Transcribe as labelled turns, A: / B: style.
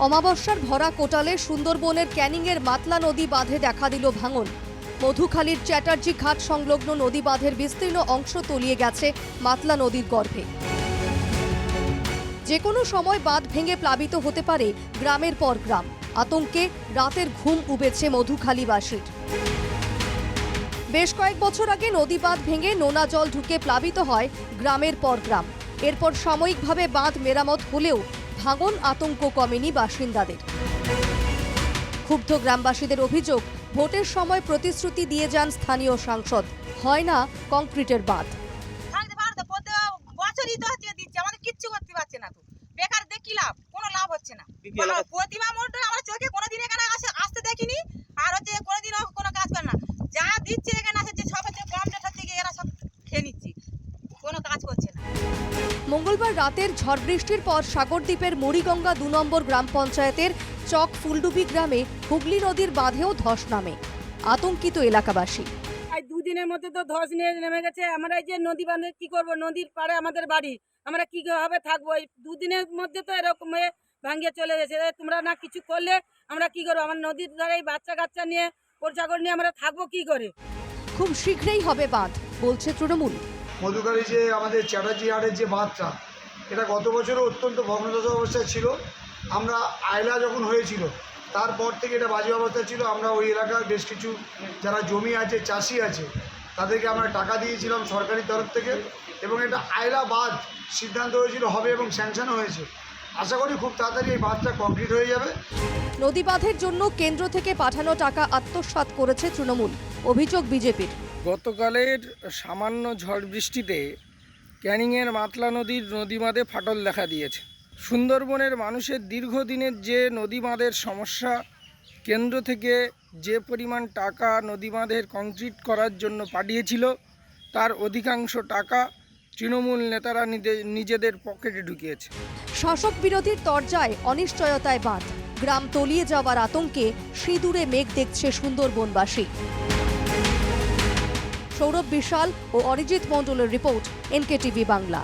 A: অমাবস্যার ভরা কোটালে সুন্দরবনের ক্যানিংয়ের মাতলা নদী বাঁধে দেখা দিল ভাঙন। মধুখালীর চ্যাটার্জি ঘাট সংলগ্ন নদী বাঁধের বিস্তীর্ণ অংশ তলিয়ে গেছে মাতলা নদীর গর্ভে। যে কোনো সময় বাঁধ ভেঙে প্লাবিত হতে পারে গ্রামের পর গ্রাম। আতঙ্কে রাতের ঘুম উবেছে মধুখালীবাসীর। বেশ কয়েক বছর আগে নদী বাঁধ ভেঙে নোনা জল ঢুকে প্লাবিত হয় গ্রামের পর গ্রাম। এরপর সাময়িকভাবে বাঁধ মেরামত হলেও ভাঙন আতঙ্ক কমেনি বাসিন্দাদের। ক্ষুব্ধ গ্রামবাসীদের অভিযোগ, ভোটের সময় প্রতিশ্রুতি দিয়ে যান স্থানীয় সাংসদ, হয় না কংক্রিটের বাঁধ।
B: বছরই তো হচ্ছে দিচ্ছে, আমাদের কিচ্ছু করতে পারছে না। তো বেকার দেখি লাভ, কোনো লাভ হচ্ছে না। প্রতিমা মন্ডল আমার চোখে কোনোদিন এখানে আসতে দেখিনি, আর হচ্ছে কোনোদিনও কোনো কাজ করে না। যা দিচ্ছে এখানে আসছে সব হচ্ছে কম রেট থেকে এরা সব খেয়ে নিচ্ছে, কোনো কাজ করছে না।
A: মঙ্গলবার রাতের ঝড় বৃষ্টির পর সাগরদ্বীপের মুড়িগঙ্গা ২ নম্বর গ্রাম পঞ্চায়েতের চক ফুলডুবি গ্রামে হুগলি নদীর বাঁধেও ধস নামে। আতঙ্কিত এলাকাবাসী।
C: দুদিনের মধ্যে তো ধস নিয়ে নেমে গেছে। আমরা এই যে নদী বাঁধে কি করব, নদীর পাড়ে আমাদের বাড়ি, আমরা কিভাবে থাকবো? এই দুদিনের মধ্যে তো এরকম ভাঙিয়ে চলে গেছে। তোমরা না কিছু করলে আমরা কি করবো? আমার নদীর ধারে বাচ্চা কাচ্চা নিয়ে পোরচাগর নিয়ে আমরা থাকবো কি করে?
A: খুব শীঘ্রই হবে বাঁধ, বলছে তৃণমূল।
D: মধুখালী যে আমাদের চ্যাটার্জি হাটের যে বাঁধটা, এটা গত বছরও অত্যন্ত ভগ্নদশা অবস্থায় ছিল। আমরা আয়লা যখন হয়েছিল তারপর থেকে এটা বাজে অবস্থায় ছিল। আমরা ওই এলাকার বেশ কিছু যারা জমি আছে, চাষি আছে, তাদেরকে আমরা টাকা দিয়েছিলাম সরকারি তরফ থেকে, এবং এটা আয়লা বাঁধ সিদ্ধান্ত হয়েছিল হবে এবং স্যাংশনও হয়েছে। আশা করি খুব তাড়াতাড়ি এই বাঁধটা কমপ্লিট হয়ে যাবে।
A: নদী বাঁধের জন্য কেন্দ্র থেকে পাঠানো টাকা আত্মসাৎ করেছে তৃণমূল, অভিযোগ বিজেপির।
E: গতকালের সামান্য ঝড় বৃষ্টিতে ক্যানিংয়ের মাতলা নদীর নদী বাঁধে ফাটল দেখা দিয়েছে। সুন্দরবনের মানুষের দীর্ঘদিনের যে নদী বাঁধের সমস্যা, কেন্দ্র থেকে যে পরিমাণ টাকা নদী বাঁধের কংক্রিট করার জন্য পাঠিয়েছিল, তার অধিকাংশ টাকা তৃণমূল নেতারা নিজেদের পকেটে ঢুকিয়েছে।
A: শাসক বিরোধীর তরজায় অনিশ্চয়তায় বাঁধ, গ্রাম তলিয়ে যাওয়ার আতঙ্কে সিঁদুরে মেঘ দেখছে সুন্দরবনবাসী। সৌরভ বিশাল ও অরিজিৎ মণ্ডলের রিপোর্ট, NKTV বাংলা।